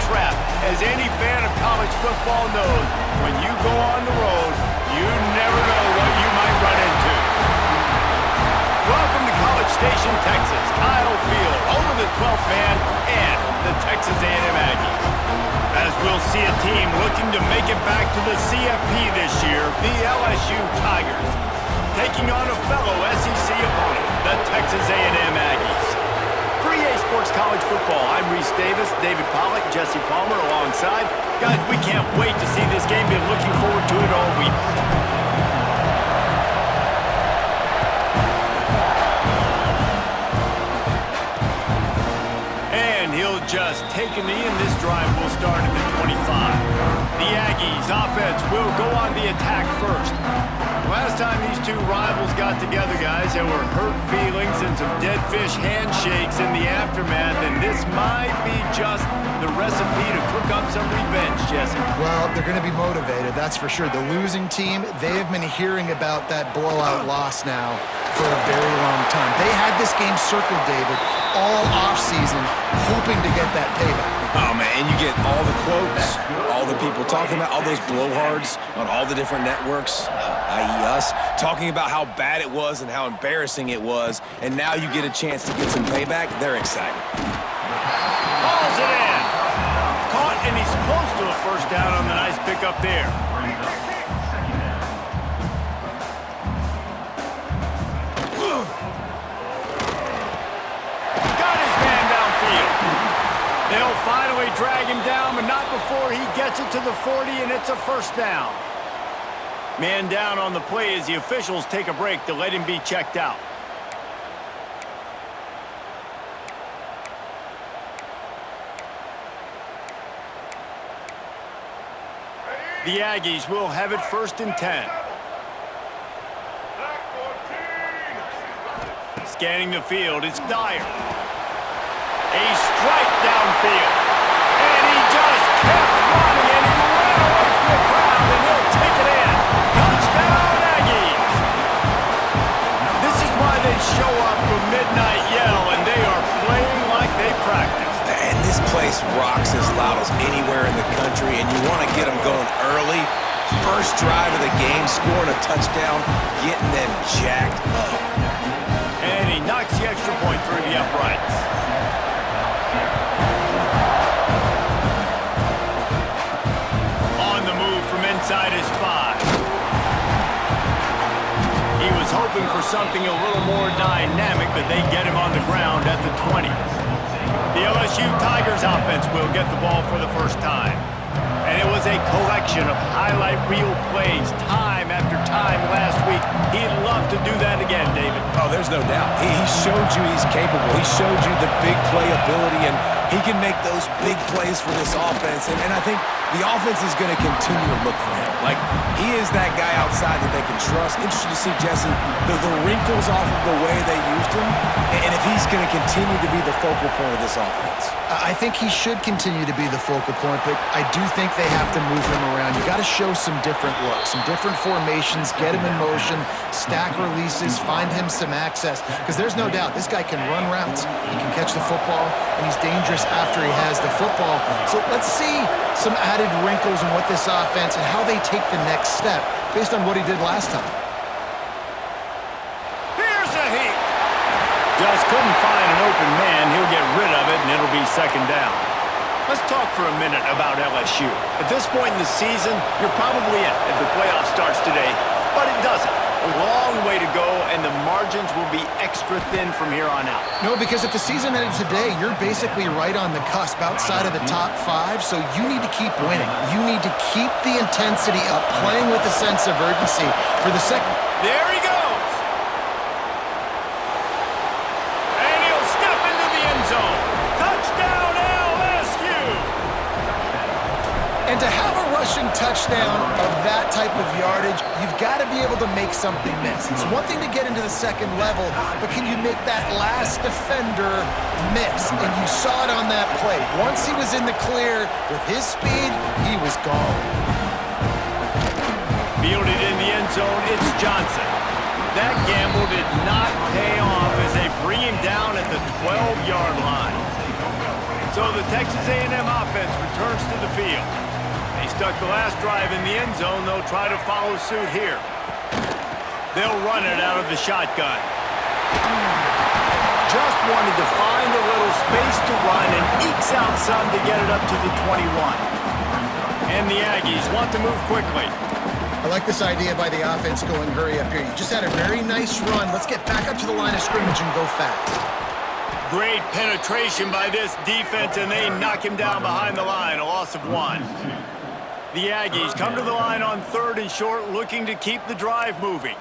trap. As any fan of college football knows, when you go on the road, you never know what you might run into. Welcome to College Station, Texas. Kyle Field, home of the 12th man and the Texas A&M Aggies. As we'll see a team looking to make it back to the CFP this year, the LSU Tigers, taking on a fellow SEC opponent, the Texas A&M Aggies. For EA Sports College Football, I'm Reese Davis, David Pollack, Jesse Palmer alongside. Guys, we can't wait to see this game. Been looking forward to it all week. And he'll just take a knee, and this drive will start at the 25. The Aggies offense will go on the attack first. Last time these two rivals got together, guys, there were hurt feelings and some dead fish handshakes in the aftermath, and this might be just the recipe to cook up some revenge, Jesse. Well, they're going to be motivated, that's for sure. The losing team, they have been hearing about that blowout loss now for a very long time. They had this game circled, David, all offseason, hoping to get that payback. Oh, man, and you get all the quotes, all the people talking about, all those blowhards on all the different networks, i.e. us, talking about how bad it was and how embarrassing it was, and now you get a chance to get some payback. They're excited. Balls it in. Caught, and he's close to a first down on the nice pickup there. Got his man downfield. They'll finally drag him down, but not before he gets it to the 40, and it's a first down. Man down on the play as the officials take a break to let him be checked out. The Aggies will have it 1st and 10. Scanning the field, it's Dyer. A strike downfield. And he just kept running, and he ran away from the crowd, and he'll take it in. Touchdown, Aggies! This is why they show up for midnight yell, and they are playing like they practice. And this place rocks as loud as anywhere in the country, and you want to get them going early. First drive of the game, scoring a touchdown, getting them jacked up. And he knocks the extra point through the uprights. On the move from inside his 5. He was hoping for something a little more dynamic, but they get him on the ground at the 20. The LSU Tigers offense will get the ball for the first time. And it was a collection of highlight reel plays time after time last week. He'd love to do that again, David. Oh, there's no doubt. He showed you he's capable. He showed you the big play ability, and he can make those big plays for this offense. And I think the offense is going to continue to look for him. Like, he is that guy outside that they can trust. Interesting to see, Jesse, the wrinkles off of the way they used him, and if he's going to continue to be the focal point of this offense. I think he should continue to be the focal point, but I do think they have to move him around. You got to show some different looks, some different formations, get him in motion, stack releases, find him some access, because there's no doubt this guy can run routes, he can catch the football, and he's dangerous after he has the football. So let's see some added wrinkles in what this offense and how they take the next step based on what he did last time. Here's a heat. Just couldn't find an open man. He'll get rid of it, and it'll be 2nd down. Let's talk for a minute about LSU. At this point in the season, you're probably in if the playoff starts today, but it doesn't. A long way to go, and the margins will be extra thin from here on out. No, because if the season ended today, you're basically right on the cusp outside of the top 5, so you need to keep winning. You need to keep the intensity up, playing with a sense of urgency for the second. There he goes. And he'll step into the end zone. Touchdown, LSU. And to have a rushing touchdown of that type of yardage, you've got to be able to make something miss. It's one thing to get into the second level, but can you make that last defender miss? And you saw it on that play. Once he was in the clear with his speed, he was gone. Fielded in the end zone, it's Johnson. That gamble did not pay off as they bring him down at the 12-yard line. So the Texas A&M offense returns to the field. They stuck the last drive in the end zone. They'll try to follow suit here. They'll run it out of the shotgun. Just wanted to find a little space to run and ekes out some to get it up to the 21. And the Aggies want to move quickly. I like this idea by the offense going hurry up here. You just had a very nice run. Let's get back up to the line of scrimmage and go fast. Great penetration by this defense, and they knock him down behind the line, a loss of 1. The Aggies come to the line on 3rd and short, looking to keep the drive moving.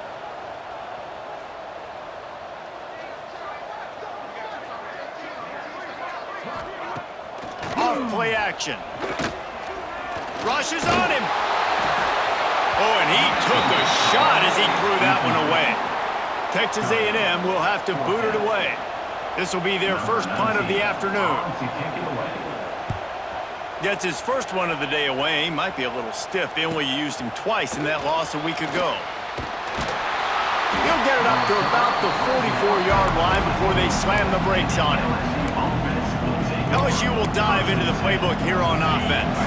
Off play action. Rushes on him. Oh, and he took a shot as he threw that one away. Texas A&M will have to boot it away. This will be their first punt of the afternoon. Gets his first one of the day away. He might be a little stiff. They only used him twice in that loss a week ago. He'll get it up to about the 44-yard line before they slam the brakes on him. LSU will dive into the playbook here on offense.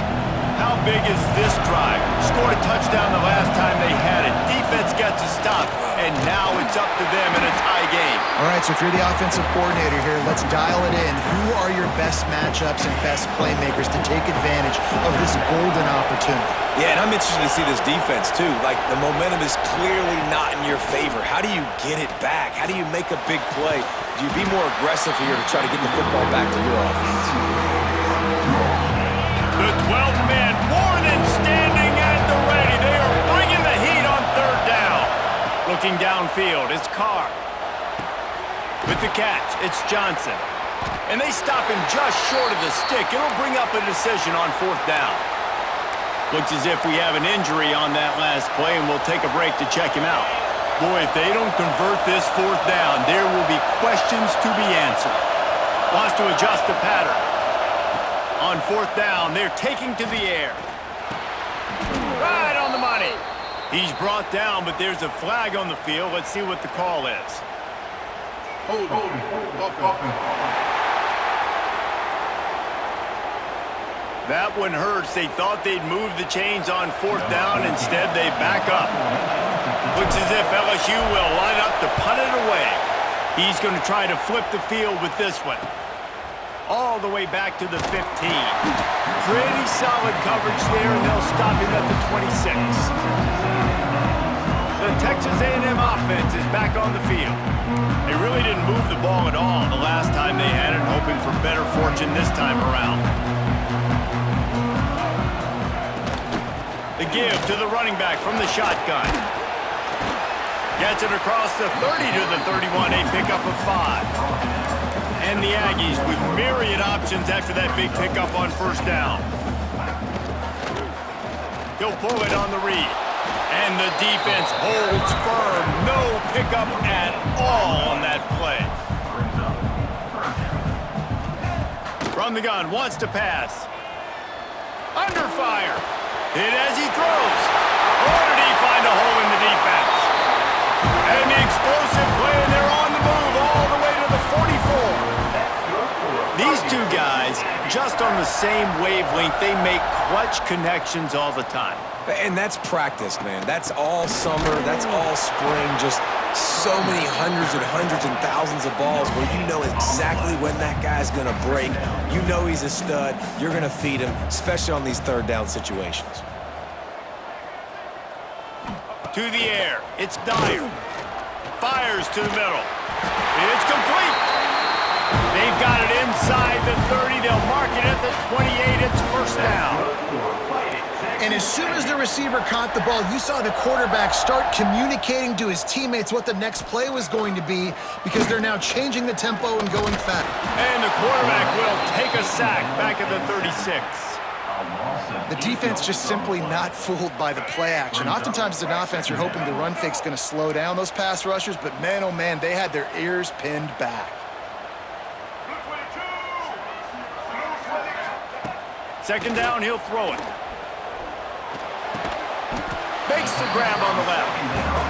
How big is this drive? Scored a touchdown the last time they had it. Defense gets a stop, and now it's up to them in a tie game. All right, so if you're the offensive coordinator here, let's dial it in. Who are your best matchups and best playmakers to take advantage of this golden opportunity? Yeah, and I'm interested to see this defense, too. Like, the momentum is clearly not in your favor. How do you get it back? How do you make a big play? Do you be more aggressive here to try to get the football back to your offense? The 12th man, Warren, standing at the ready. They are bringing the heat on 3rd down. Looking downfield, it's Carr. With the catch, it's Johnson. And they stop him just short of the stick. It'll bring up a decision on 4th down. Looks as if we have an injury on that last play, and we'll take a break to check him out. Boy, if they don't convert this 4th down, there will be questions to be answered. Wants to adjust the pattern. On 4th down, they're taking to the air. Right on the money. He's brought down, but there's a flag on the field. Let's see what the call is. That one hurts. They thought they'd move the chains on 4th down. Instead, they back up. Looks as if LSU will line up to punt it away. He's going to try to flip the field with this one. All the way back to the 15. Pretty solid coverage there, and they'll stop him at the 26. The Texas A&M offense is back on the field. They really didn't move the ball at all the last time they had it, hoping for better fortune this time around. The give to the running back from the shotgun. Gets it across the 30 to the 31, a pickup of 5. And the Aggies with myriad options after that big pickup on 1st down. He'll pull it on the read. And the defense holds firm. No pickup at all on that play. From the gun, wants to pass. Under fire. Hit as he throws. Or did he find a hole in the defense? And the explosive play, and they're on the move all the way to the 44. These two guys, just on the same wavelength, they make clutch connections all the time. And that's practice, man. That's all summer. That's all spring. Just so many hundreds and thousands of balls where you know exactly when that guy's going to break. You know he's a stud. You're going to feed him, especially on these 3rd down situations. To the air. It's Dyer. Fires to the middle. It's complete. They've got it inside the 30. They'll mark it at the 28. It's 1st down. And as soon as the receiver caught the ball, you saw the quarterback start communicating to his teammates what the next play was going to be, because they're now changing the tempo and going fast. And the quarterback will take a sack back at the 36. The defense just simply not fooled by the play action. Oftentimes as an offense, you're hoping the run fake's going to slow down those pass rushers, but man, oh man, they had their ears pinned back. 2nd down, he'll throw it. Makes the grab on the left.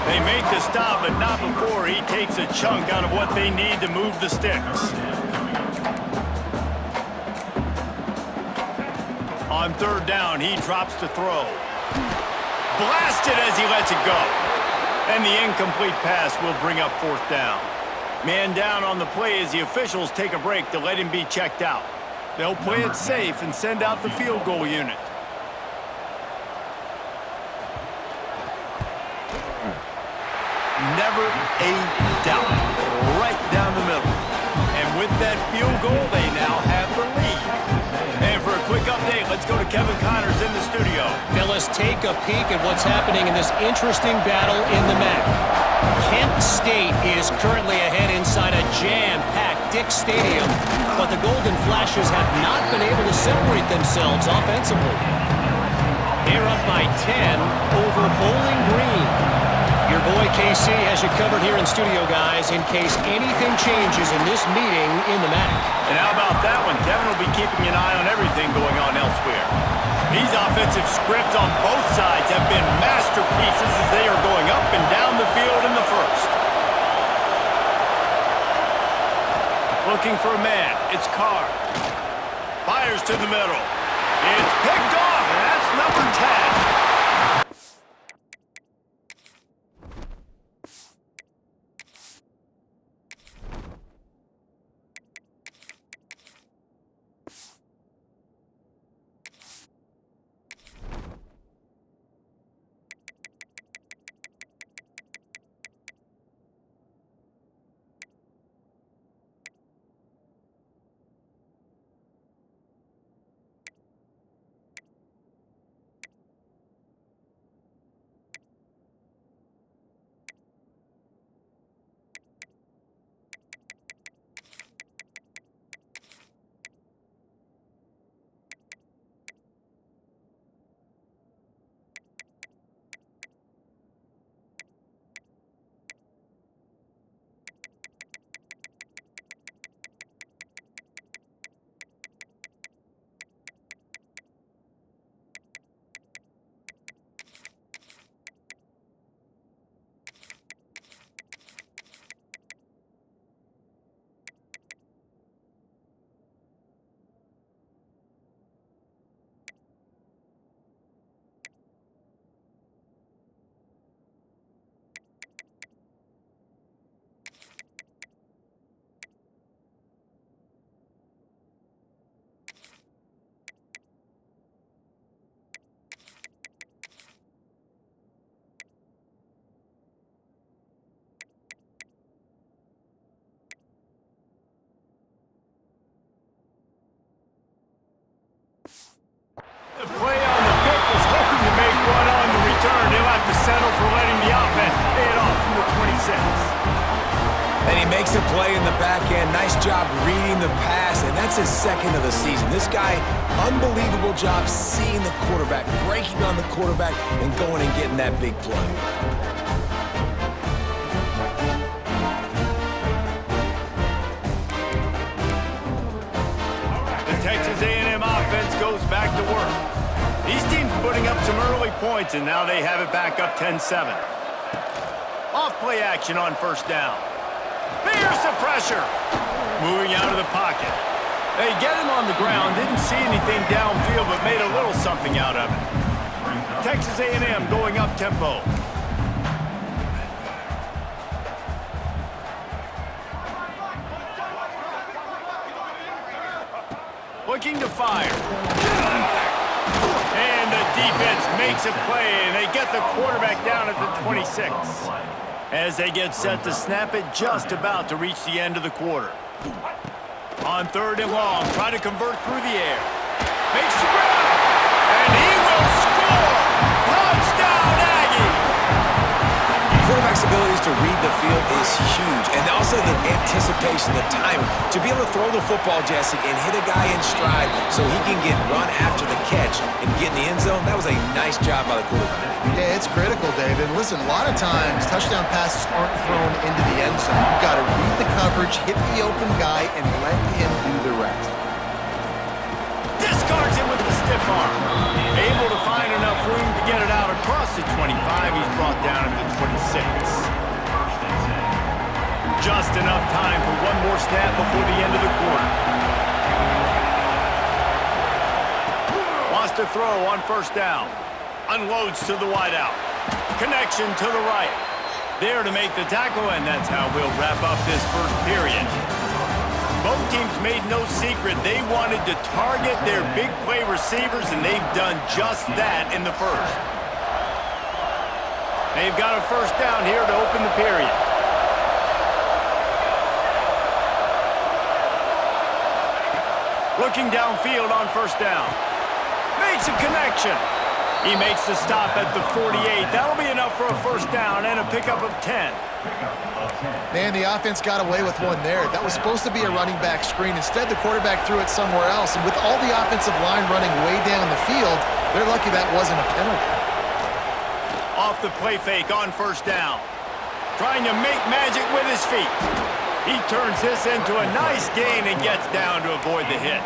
They make the stop, but not before he takes a chunk out of what they need to move the sticks. On third down, he drops to throw. Blasted as he lets it go. And the incomplete pass will bring up fourth down. Man down on the play as the officials take a break to let him be checked out. They'll play it safe and send out the field goal unit. Never a doubt. Right down the middle. And with that field goal, they now have the lead. And for a quick update, let's go to Kevin Connors in the studio. Phyllis, take a peek at what's happening in this interesting battle in the MAC. Kent State is currently ahead inside a jam-packed Dick Stadium, but the Golden Flashes have not been able to separate themselves offensively. They're up by 10 over Bowling Green. Your boy KC has you covered here in studio, guys, in case anything changes in this meeting in the MAC. And how about that one? Kevin will be keeping an eye on everything going on elsewhere. These offensive scripts on both sides have been masterpieces as they are going up and down the field in the first. Looking for a man. It's Carr. Fires to the middle. It's picked off, and that's number 10. The play on the pick was hoping to make one on the return. He'll have to settle for letting the offense pay it off from the 26. And he makes a play in the back end. Nice job reading the pass, and that's his second of the season. This guy, unbelievable job seeing the quarterback, breaking on the quarterback, and going and getting that big play. The Texas A&M offense goes back to work. These teams putting up some early points, and now they have it back up 10-7. Off play action on first down. Fierce the pressure. Moving out of the pocket. They get him on the ground. Didn't see anything downfield, but made a little something out of it. Texas A&M going up tempo. Looking to fire. And the defense makes a play, and they get the quarterback down at the 26. As they get set to snap it, just about to reach the end of the quarter. On third and long, try to convert through the air. Makes the grab, and he will score! Touchdown, Aggie! Quarterback's abilities to read the field is huge, and also the anticipation, the timing. To be able to throw the football, Jesse, and hit a guy in stride so he can get run after the catch and get in the end zone, that was a nice job by the quarterback. Yeah, it's critical, David. Listen, a lot of times, touchdown passes aren't thrown into the end zone. You've got to read the coverage, hit the open guy, and let him do the rest. Discards him with the stiff arm. Able to find enough room to get it out across the 25. He's brought down at the 26. Just enough time for one more snap before the end of the quarter. Wants Has to throw on first down. Unloads to the wideout. Connection to the right. There to make the tackle, and that's how we'll wrap up this first period. Both teams made no secret they wanted to target their big play receivers, and they've done just that in the first. They've got a first down here to open the period. Looking downfield on first down. Makes a connection. He makes the stop at the 48. That'll be enough for a first down and a pickup of 10. Man, the offense got away with one there. That was supposed to be a running back screen. Instead, the quarterback threw it somewhere else. And with all the offensive line running way down the field, they're lucky that wasn't a penalty. Off the play fake on first down. Trying to make magic with his feet. He turns this into a nice gain and gets down to avoid the hit.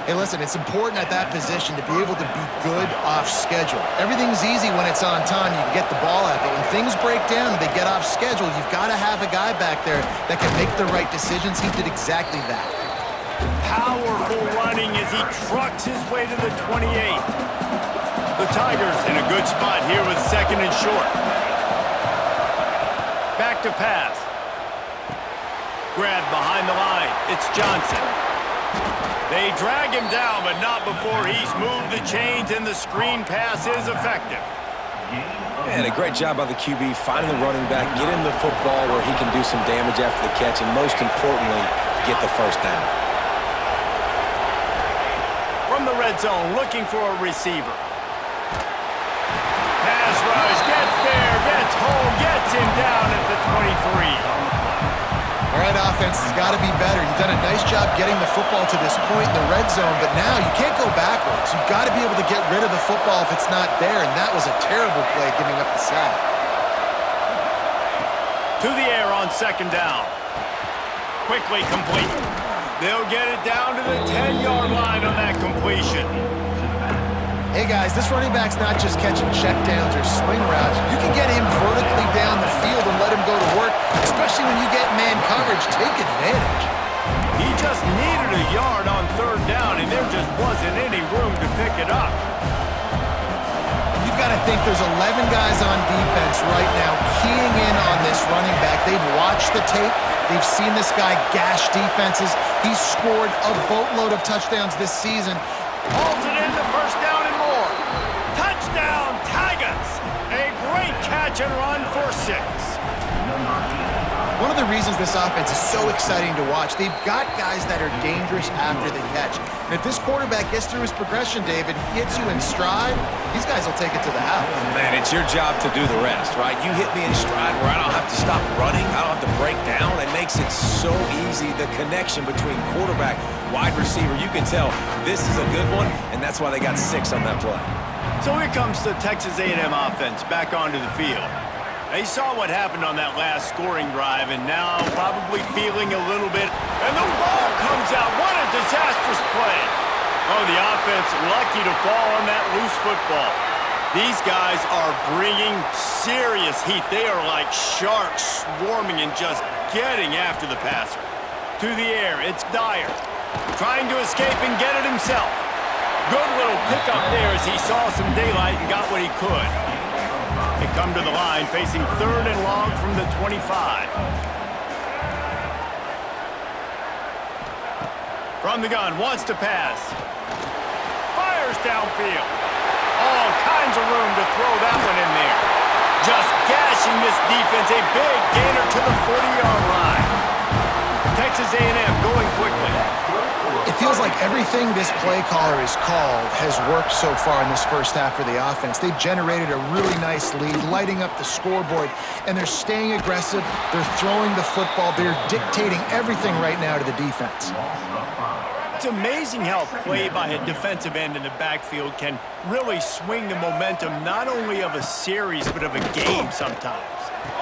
Hey, listen, it's important at that position to be able to be good off schedule. Everything's easy when it's on time. You can get the ball out, but when things break down and they get off schedule, you've got to have a guy back there that can make the right decisions. He did exactly that. Powerful running as he trucks his way to the 28. The Tigers in a good spot here with second and short. Back to pass. Grab behind the line. It's Johnson. They drag him down, but not before he's moved the chains, and the screen pass is effective. And a great job by the QB finding the running back, get him the football where he can do some damage after the catch, and most importantly, get the first down. From the red zone, looking for a receiver. Pass rush, gets there, gets home, gets him down at the 23. All right, offense has got to be better. You've done a nice job getting the football to this point in the red zone, but now you can't go backwards. You've got to be able to get rid of the football if it's not there, and that was a terrible play giving up the sack. To the air on second down. Quickly complete. They'll get it down to the 10-yard line on that completion. Hey, guys, this running back's not just catching checkdowns or swing routes. You can get him vertically down the field and let him go to work, especially when you get man coverage. Take advantage. He just needed a yard on third down, and there just wasn't any room to pick it up. You've got to think there's 11 guys on defense right now keying in on this running back. They've watched the tape. They've seen this guy gash defenses. He's scored a boatload of touchdowns this season. Hauls it in the first down and more. Touchdown, Tigers! A great catch and run for 6. One of the reasons this offense is so exciting to watch, they've got guys that are dangerous after the catch. And if this quarterback gets through his progression, David, hits you in stride, these guys will take it to the house. Man, it's your job to do the rest, right? You hit me in stride where I don't have to stop running. I don't have to break down. It makes it so easy, the connection between quarterback, wide receiver. You can tell this is a good one, and that's why they got 6 on that play. So here comes the Texas A&M offense back onto the field. They saw what happened on that last scoring drive, and now probably feeling a little bit. And the ball comes out. What a disastrous play. Oh, the offense lucky to fall on that loose football. These guys are bringing serious heat. They are like sharks swarming and just getting after the passer. To the air, it's Dyer. Trying to escape and get it himself. Good little pickup there as he saw some daylight and got what he could. They come to the line facing third and long from the 25. From the gun, wants to pass. Fires downfield. All kinds of room to throw that one in there. Just gashing this defense, a big gainer to the 40-yard line. Texas A&M going quickly. It feels like everything this play caller has called has worked so far in this first half for the offense. They've generated a really nice lead, lighting up the scoreboard, and they're staying aggressive. They're throwing the football. They're dictating everything right now to the defense. It's amazing how play by a defensive end in the backfield can really swing the momentum not only of a series but of a game sometimes.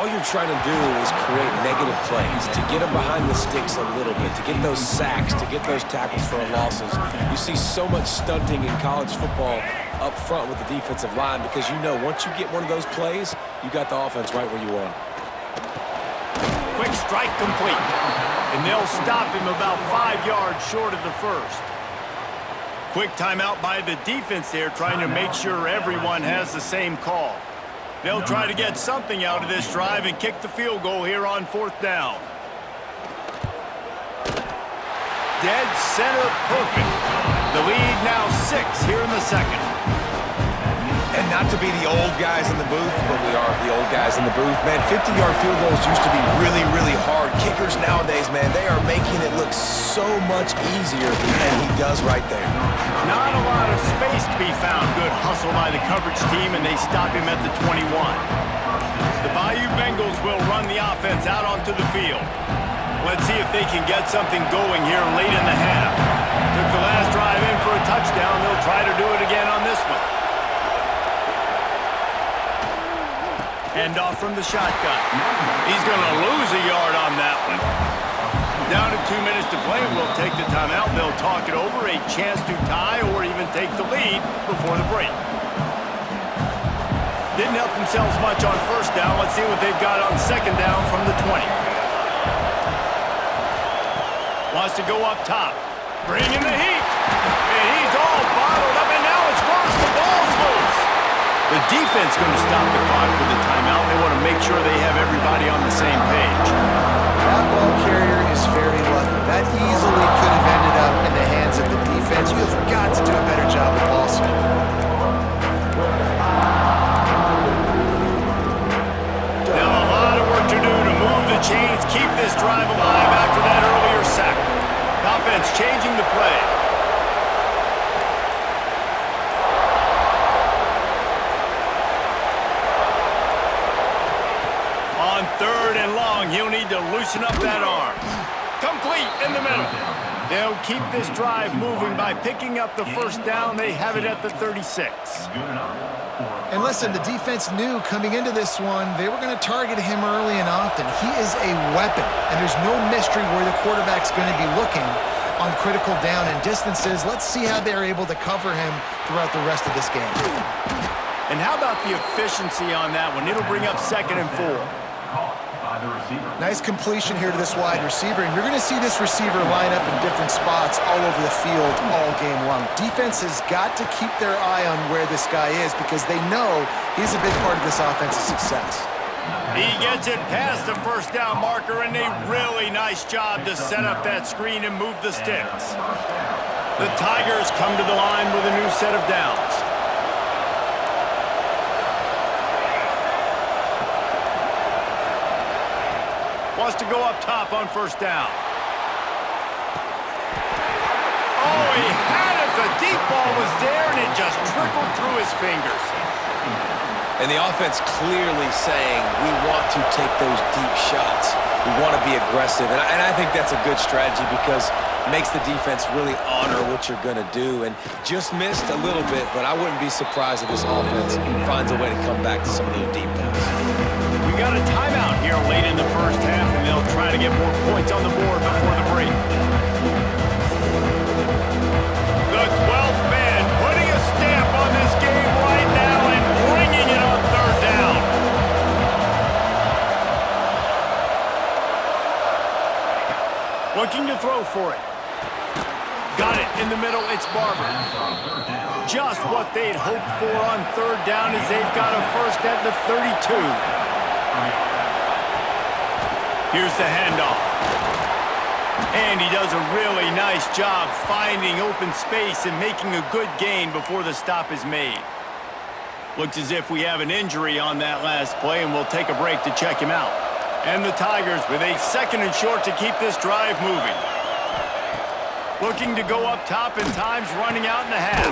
All you're trying to do is create negative plays, to get them behind the sticks a little bit, to get those sacks, to get those tackles for losses. You see so much stunting in college football up front with the defensive line because you know once you get one of those plays, you got the offense right where you want it. Quick strike complete. And they'll stop him about 5 yards short of the first. Quick timeout by the defense there, trying to make sure everyone has the same call. They'll try to get something out of this drive and kick the field goal here on 4th down. Dead center perfect. The lead now 6 here in the second. And not to be the old guys in the booth, but we are the old guys in the booth, man. 50-yard field goals used to be really, really hard. Kickers nowadays, man, they are making it look so much easier, and he does right there. Not a lot of space to be found. Good hustle by the coverage team, and they stop him at the 21. The Bayou Bengals will run the offense out onto the field. Let's see if they can get something going here late in the half. Took the last drive in for a touchdown. They'll try to do it again on this one. Hand off from the shotgun. He's going to lose a yard on that one. Down to 2 minutes to play. We'll take the timeout. They'll talk it over. A chance to tie or even take the lead before the break. Didn't help themselves much on 1st down. Let's see what they've got on 2nd down from the 20. Wants to go up top. Bringing the heat. And he's all bottled up, and now it's worse. The ball's loose. The defense going to stop the clock with a timeout. They want to make sure they have everybody on the same page. That ball carrier is very lucky. That easily could have ended up in the hands of the defense. You have got to do a better job with ball security. Now a lot of work to do to move the chains, keep this drive alive after that earlier sack. Offense changing the play. On 3rd and long, he'll need to loosen up that arm. Complete in the middle. They'll keep this drive moving by picking up the 1st down. They have it at the 36. And listen, the defense knew coming into this one, they were going to target him early and often. He is a weapon, and there's no mystery where the quarterback's going to be looking on critical down and distances. Let's see how they're able to cover him throughout the rest of this game. And how about the efficiency on that one? It'll bring up 2nd and 4. Nice completion here to this wide receiver, and you're going to see this receiver line up in different spots all over the field all game long. Defense has got to keep their eye on where this guy is because they know he's a big part of this offense's success. He gets it past the 1st down marker, and a really nice job to set up that screen and move the sticks. The Tigers come to the line with a new set of downs. Wants to go up top on 1st down. Oh, he had it. The deep ball was there, and it just trickled through his fingers. And the offense clearly saying, we want to take those deep shots. We want to be aggressive. And I think that's a good strategy because it makes the defense really honor what you're going to do. And just missed a little bit, but I wouldn't be surprised if this offense finds a way to come back to some of those deep balls. We got a timeout here late in the 1st half, and they'll try to get more points on the board before the break. The 12th man putting a stamp on this game right now and bringing it on 3rd down. Looking to throw for it. Got it in the middle. It's Barber. Just what they'd hoped for on 3rd down as they've got a 1st at the 32. Here's the handoff. And he does a really nice job finding open space and making a good gain before the stop is made. Looks as if we have an injury on that last play, and we'll take a break to check him out. And the Tigers with a 2nd and short to keep this drive moving. Looking to go up top, and time's running out in the half.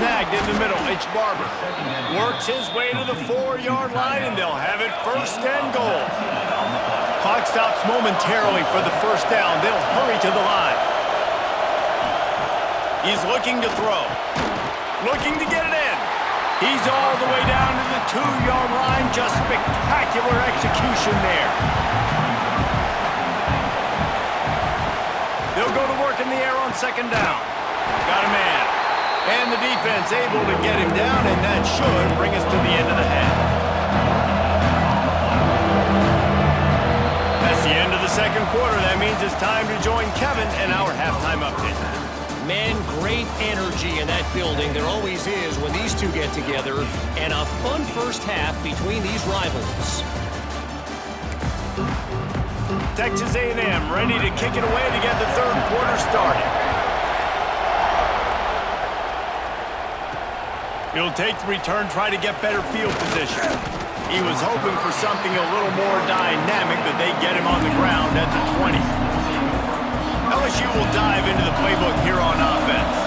Snagged in the middle, it's Barber. Works his way to the 4-yard line, and they'll have it 1st and goal. Clock stops momentarily for the 1st down. They'll hurry to the line. He's looking to throw. Looking to get it in. He's all the way down to the 2-yard line. Just spectacular execution there. They'll go to work in the air on 2nd down. Got a man. And the defense able to get him down, and that should bring us to the end of the half. That's the end of the 2nd quarter. That means it's time to join Kevin in our halftime update. Man, great energy in that building. There always is when these two get together. And a fun first half between these rivals. Texas A&M ready to kick it away to get the third quarter started. He'll take the return, try to get better field position. He was hoping for something a little more dynamic, but they get him on the ground at the 20. LSU will dive into the playbook here on offense.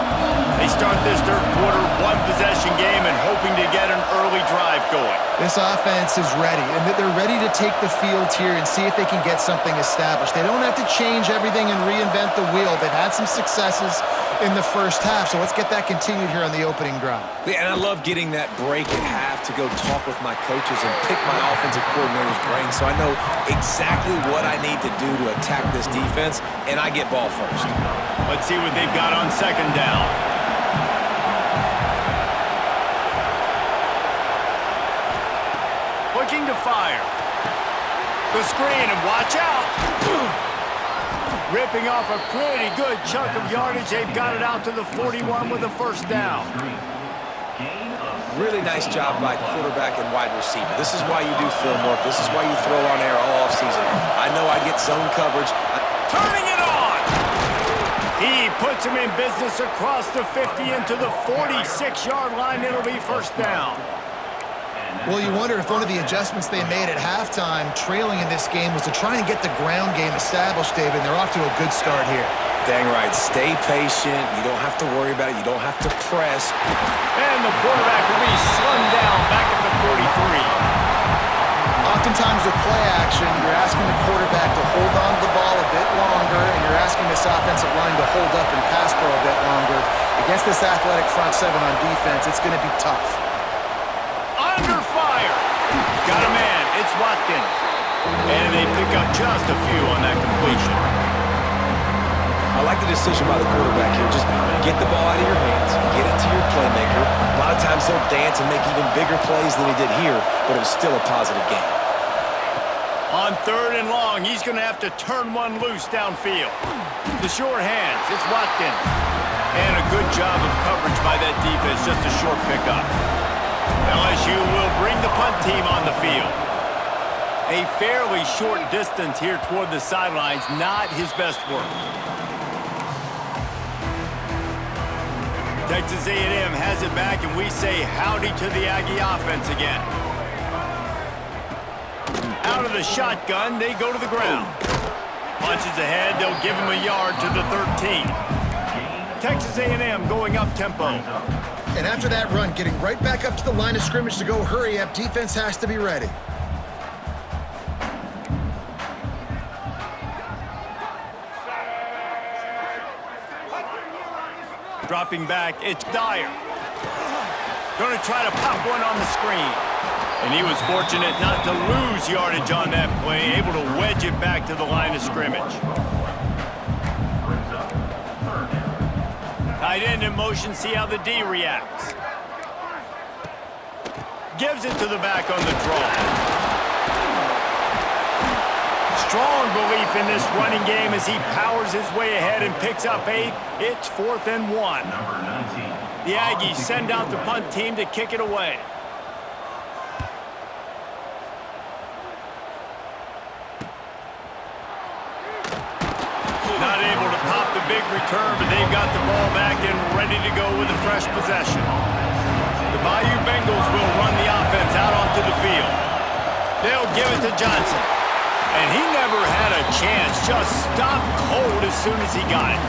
They start this third quarter one-possession game and hoping to get an early drive going. This offense is ready, and they're ready to take the field here and see if they can get something established. They don't have to change everything and reinvent the wheel. They've had some successes in the first half, so let's get that continued here on the opening drive. Yeah, and I love getting that break at half to go talk with my coaches and pick my offensive coordinator's brain so I know exactly what I need to do to attack this defense, and I get ball first. Let's see what they've got on second down. Looking to fire. The screen, and watch out. Ripping off a pretty good chunk of yardage. They've got it out to the 41 with a first down. Really nice job by quarterback and wide receiver. This is why you do film work. This is why you throw on air all offseason. I know I get zone coverage. Turning it on. He puts him in business across the 50 into the 46-yard line. It'll be first down. Well, you wonder if one of the adjustments they made at halftime, trailing in this game, was to try and get the ground game established, David. They're off to a good start here. Dang right. Stay patient. You don't have to worry about it. You don't have to press. And the quarterback will be slung down back at the 43. Oftentimes with play action, you're asking the quarterback to hold on to the ball a bit longer, and you're asking this offensive line to hold up and pass pro a bit longer. Against this athletic front seven on defense, it's going to be tough. Under fire. Got a man. It's Watkins. And they pick up just a few on that completion. I like the decision by the quarterback here. Just get the ball out of your hands, get it to your playmaker. A lot of times he'll dance and make even bigger plays than he did here, but it was still a positive game. On third and long, he's going to have to turn one loose downfield. The short hands, it's Watkins. And a good job of coverage by that defense, just a short pickup. LSU will bring the punt team on the field. A fairly short distance here toward the sidelines, not his best work. Texas A&M has it back, and we say howdy to the Aggie offense again. Out of the shotgun, they go to the ground. Punches ahead, they'll give him a yard to the 13. Texas A&M going up tempo. And after that run, getting right back up to the line of scrimmage to go hurry up, defense has to be ready. Dropping back, it's Dyer. Going to try to pop one on the screen. And he was fortunate not to lose yardage on that play, able to wedge it back to the line of scrimmage. Tight end in motion, see how the D reacts. Gives it to the back on the draw. Strong belief in this running game as he powers his way ahead and picks up 8. It's 4th and 1. The Aggies send out the punt team to kick it away. Not able to pop the big return, but they've got the ball back and ready to go with a fresh possession. The Bayou Bengals will run the offense out onto the field. They'll give it to Johnson. And he never had a chance, just stopped cold as soon as he got it.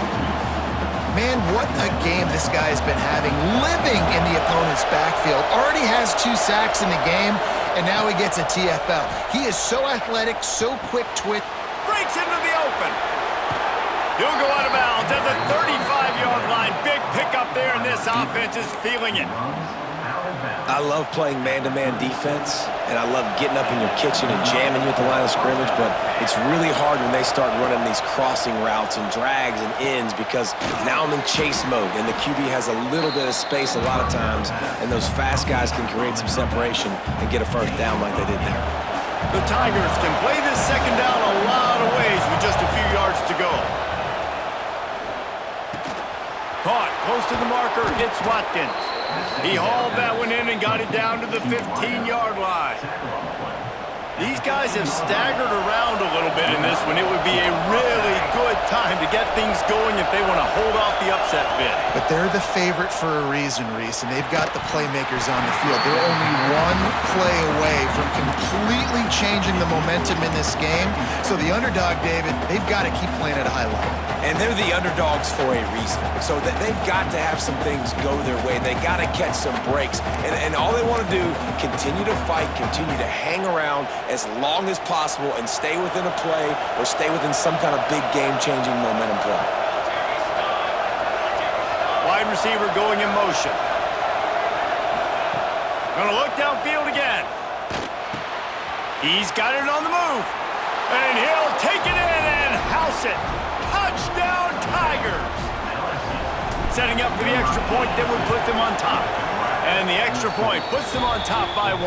Man, what a game this guy's been having, living in the opponent's backfield. Already has 2 sacks in the game, and now he gets a TFL. He is so athletic, so quick twitch. Breaks into the open. He'll go out of bounds at the 35-yard line. Big pickup there, and this offense is feeling it. I love playing man-to-man defense, and I love getting up in your kitchen and jamming you at the line of scrimmage, but it's really hard when they start running these crossing routes and drags and ends because now I'm in chase mode, and the QB has a little bit of space a lot of times, and those fast guys can create some separation and get a first down like they did there. The Tigers can play this second down a lot of ways with just a few yards to go. Caught close to the marker. It's Watkins. He hauled that one in and got it down to the 15-yard line. These guys have staggered around a little bit in this one. It would be a really good time to get things going if they want to hold off the upset bid. But they're the favorite for a reason, Reese, and they've got the playmakers on the field. They're only one play away from completely changing the momentum in this game. So the underdog, David, they've got to keep playing at a high level. And they're the underdogs for a reason. So they've got to have some things go their way. They got to catch some breaks. And all they want to do, continue to fight, continue to hang around as long as possible and stay within a play or stay within some kind of big game-changing momentum play. Wide receiver going in motion. Gonna look downfield again. He's got it on the move. And he'll take it in and house it. Touchdown, Tigers! Setting up for the extra point that would put them on top. And the extra point puts them on top by 1.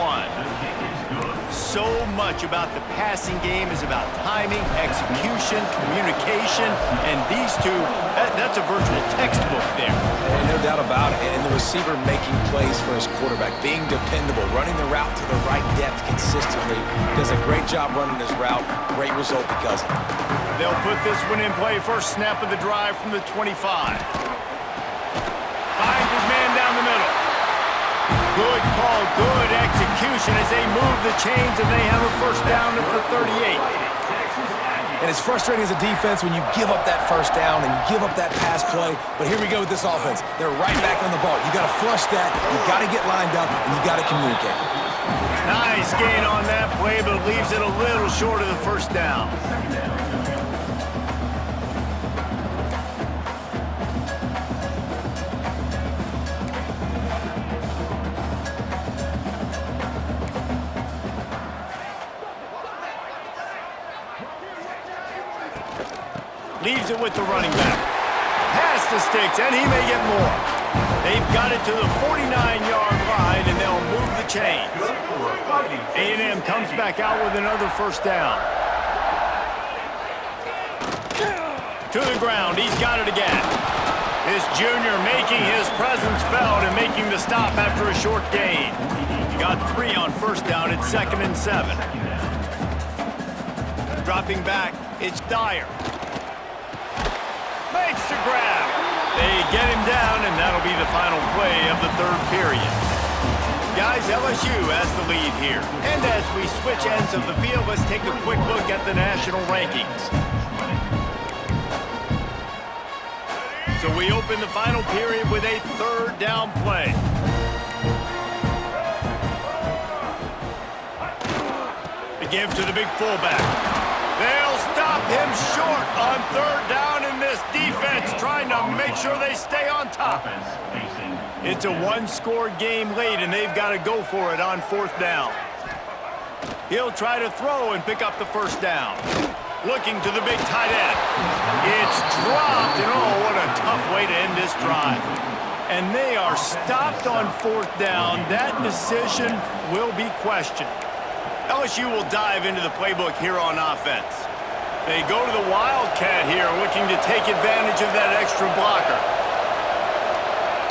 So much about the passing game is about timing, execution, communication, and these two, that's a virtual textbook there. And no doubt about it. And the receiver making plays for his quarterback, being dependable, running the route to the right depth consistently. Does a great job running his route. Great result because of it. They'll put this one in play. First snap of the drive from the 25. Finds his man down the middle. Good call, good execution as they move the chains and they have a first down at the 38. And it's frustrating as a defense when you give up that first down and you give up that pass play. But here we go with this offense. They're right back on the ball. You got to flush that. You got to get lined up, and you got to communicate. Nice gain on that play, but leaves it a little short of the first down. Leaves it with the running back. Past the sticks, and he may get more. They've got it to the 49-yard line, and they'll move the chains. A&M comes back out with another first down. To the ground, he's got it again. This junior making his presence felt and making the stop after a short gain. Got 3 on first down at 2nd and 7. Dropping back, it's Dyer. Makes the grab. They get him down, and that'll be the final play of the 3rd period. Guys, LSU has the lead here. And as we switch ends of the field, let's take a quick look at the national rankings. So we open the final period with a 3rd down play. The give to the big fullback. They'll stop him short on 3rd down, and this defense trying to make sure they stay on top. It's a 1-score game late, and they've got to go for it on 4th down. He'll try to throw and pick up the first down. Looking to the big tight end. It's dropped, and oh, what a tough way to end this drive. And they are stopped on 4th down. That decision will be questioned. LSU will dive into the playbook here on offense. They go to the Wildcat here, looking to take advantage of that extra blocker.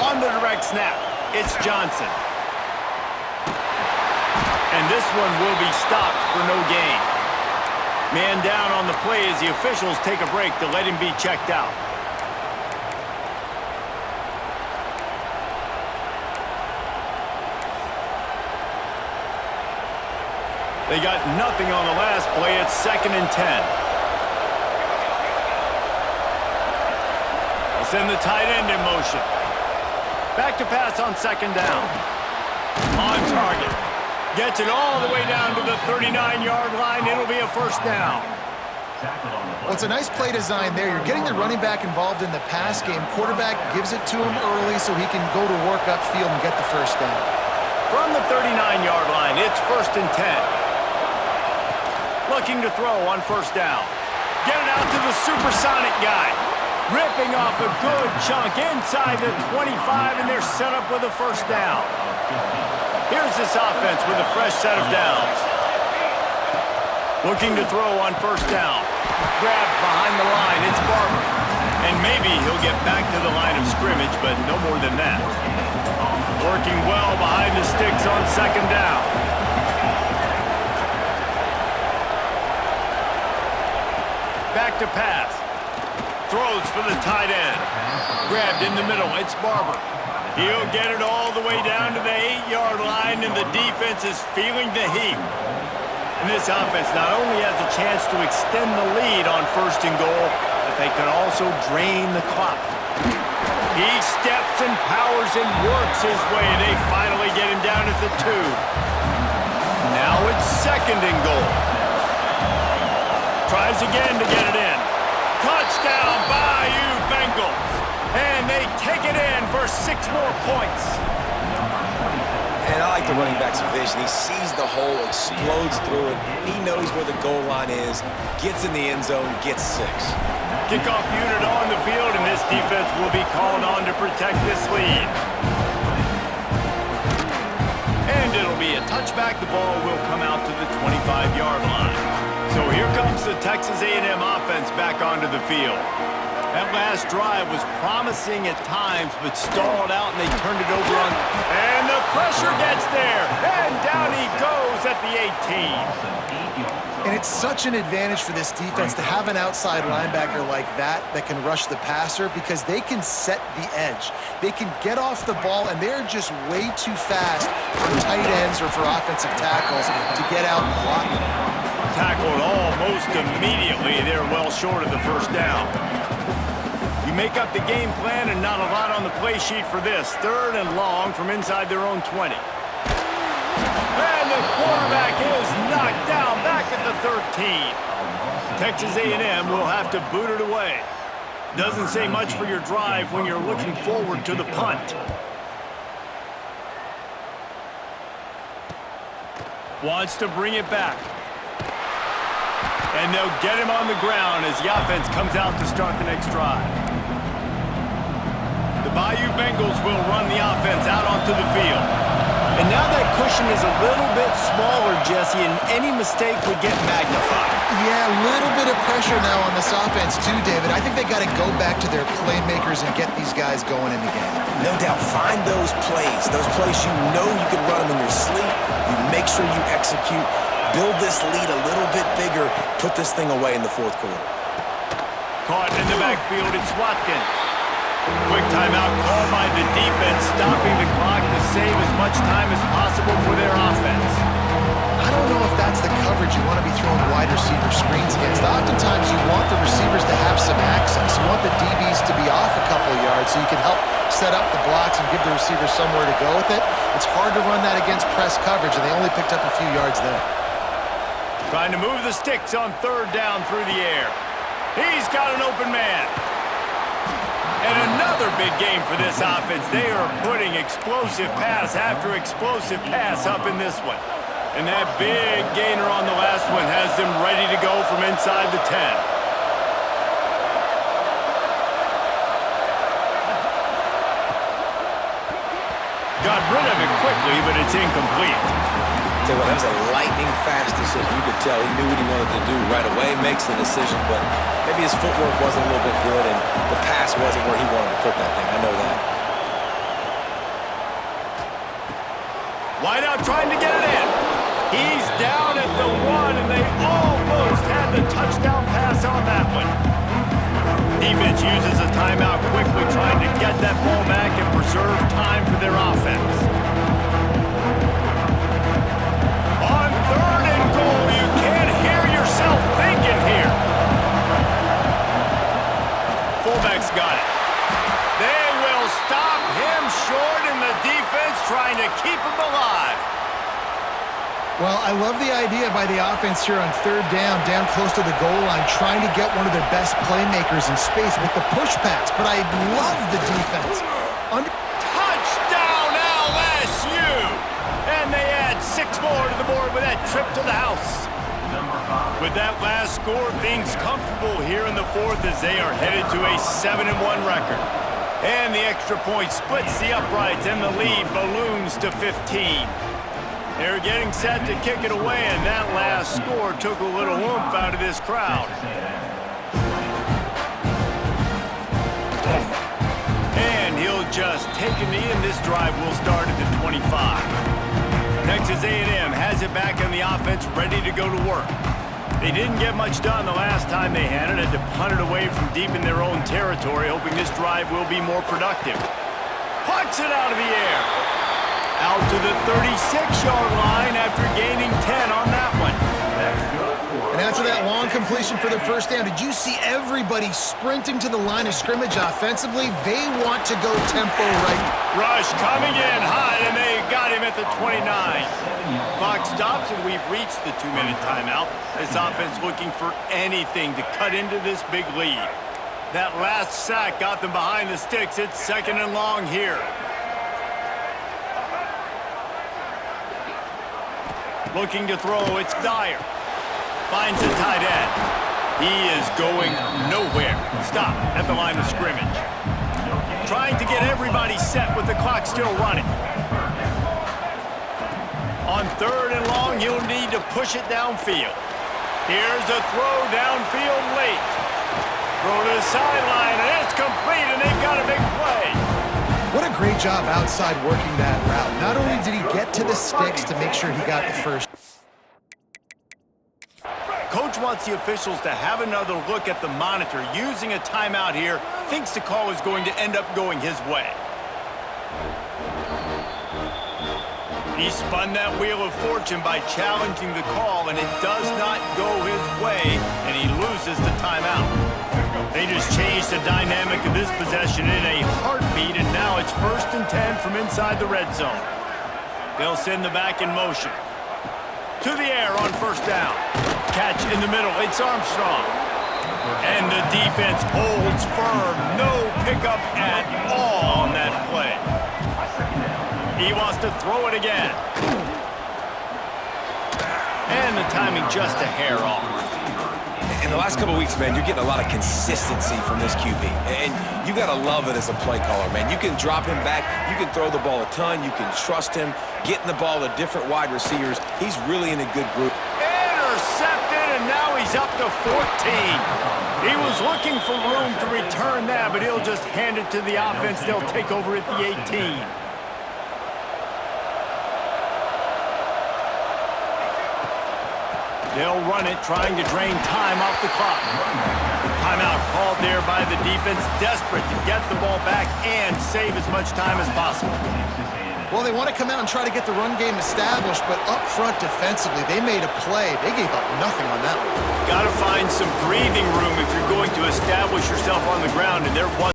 On the direct snap, it's Johnson. And this one will be stopped for no gain. Man down on the play as the officials take a break to let him be checked out. They got nothing on the last play. It's 2nd and 10. They'll send the tight end in motion. Back to pass on 2nd down. On target. Gets it all the way down to the 39-yard line. It'll be a first down. Well, it's a nice play design there. You're getting the running back involved in the pass game. Quarterback gives it to him early so he can go to work upfield and get the first down. From the 39-yard line, it's 1st and 10. Looking to throw on 1st down. Get it out to the supersonic guy. Ripping off a good chunk inside the 25, and they're set up with a first down. Here's this offense with a fresh set of downs. Looking to throw on 1st down. Grabbed behind the line. It's Barber. And maybe he'll get back to the line of scrimmage, but no more than that. Working well behind the sticks on second down. Back to pass. Throws for the tight end. Grabbed in the middle. It's Barber. He'll get it all the way down to the 8-yard line, and the defense is feeling the heat. And this offense not only has a chance to extend the lead on 1st and goal, but they can also drain the clock. He steps and powers and works his way. They finally get him down at the 2. Now it's 2nd and goal. Tries again to get it in. Touchdown, Bayou Bengals. And they take it in for 6 more points. And I like the running back's vision. He sees the hole, explodes through it. He knows where the goal line is, gets in the end zone, gets 6. Kickoff unit on the field, and this defense will be called on to protect this lead. And it'll be a touchback. The ball will come out to the 25-yard line. So here comes the Texas A&M offense back onto the field. That last drive was promising at times, but stalled out, and they turned it over on. And the pressure gets there, and down he goes at the 18. And it's such an advantage for this defense to have an outside linebacker like that can rush the passer, because they can set the edge. They can get off the ball, and they're just way too fast for tight ends or for offensive tackles to get out and block them. Tackled almost immediately. They're well short of the 1st down. You make up the game plan, and not a lot on the play sheet for this. 3rd and long from inside their own 20. And the quarterback is knocked down back at the 13. Texas A&M will have to boot it away. Doesn't say much for your drive when you're looking forward to the punt. Wants to bring it back. And they'll get him on the ground as the offense comes out to start the next drive. The Bayou Bengals will run the offense out onto the field. And now that cushion is a little bit smaller, Jesse, and any mistake would get magnified. Yeah, a little bit of pressure now on this offense too, David. I think they got to go back to their playmakers and get these guys going in the game. No doubt, find those plays you know you can run them in your sleep. You make sure you execute. Build this lead a little bit bigger. Put this thing away in the 4th quarter. Caught in the backfield, it's Watkins. Quick timeout called by the defense, stopping the clock to save as much time as possible for their offense. I don't know if that's the coverage you want to be throwing wide receiver screens against. Oftentimes you want the receivers to have some access. You want the DBs to be off a couple of yards so you can help set up the blocks and give the receivers somewhere to go with it. It's hard to run that against press coverage, and they only picked up a few yards there. Trying to move the sticks on 3rd down through the air. He's got an open man. And another big game for this offense. They are putting explosive pass after explosive pass up in this one. And that big gainer on the last one has them ready to go from inside the 10. Got rid of it quickly, but it's incomplete. Tell you what, that was a lightning-fast decision. You could tell he knew what he wanted to do right away, makes the decision, but maybe his footwork wasn't a little bit good, and the pass wasn't where he wanted to put that thing. I know that. Wide out trying to get it in. He's down at the 1, and they almost had the touchdown pass on that one. Defense uses a timeout quickly, trying to get that ball back and preserve time for their offense. On 3rd and goal, you can't hear yourself thinking here. Fullback's got it. They will stop him short, and the defense trying to keep him alive. Well, I love the idea by the offense here on 3rd down close to the goal line, trying to get one of their best playmakers in space with the push pass. But I love the defense. Touchdown, LSU! And they add 6 more to the board with that trip to the house. With that last score, things comfortable here in the 4th as they are headed to a 7-1 record. And the extra point splits the uprights, and the lead balloons to 15. They're getting set to kick it away, and that last score took a little oomph out of this crowd. just take a knee, and this drive will start at the 25. Texas A&M has it back on the offense, ready to go to work. They didn't get much done the last time they had it, to punt it away from deep in their own territory, hoping this drive will be more productive. Puts it out of the air. Out to the 36-yard line after gaining 10 on that one. And after that long completion for their first down, did you see everybody sprinting to the line of scrimmage offensively? They want to go tempo right. Rush coming in high, and they got him at the 29. Clock stops, and we've reached the 2-minute timeout. This offense looking for anything to cut into this big lead. That last sack got them behind the sticks. It's 2nd and long here. Looking to throw, it's Dyer. Finds the tight end. He is going nowhere. Stop at the line of scrimmage. Trying to get everybody set with the clock still running. On 3rd and long, he'll need to push it downfield. Here's a throw downfield late. Throw to the sideline, and it's complete, and they've got a big play. What a great job outside working that route. Not only did he get to the sticks to make sure he got the first. Coach wants the officials to have another look at the monitor. Using a timeout here, thinks the call is going to end up going his way. He spun that wheel of fortune by challenging the call, and it does not go his way, and he loses the timeout. They just changed the dynamic of this possession in a heartbeat, and now it's 1st and 10 from inside the red zone. They'll send the back in motion. To the air on 1st down. Catch in the middle. It's Armstrong. And the defense holds firm. No pickup at all on that play. He wants to throw it again. And the timing just a hair off. In the last couple of weeks, man, you're getting a lot of consistency from this QB. And you got to love it as a play caller, man. You can drop him back. You can throw the ball a ton. You can trust him, getting the ball to different wide receivers. He's really in a good group. Intercepted, and now he's up to 14. He was looking for room to return that, but he'll just hand it to the offense. They'll take over at the 18. They'll run it, trying to drain time off the clock. Timeout called there by the defense, desperate to get the ball back and save as much time as possible. Well, they want to come out and try to get the run game established, but up front defensively, they made a play. They gave up nothing on that one. Got to find some breathing room if you're going to establish yourself on the ground, and there was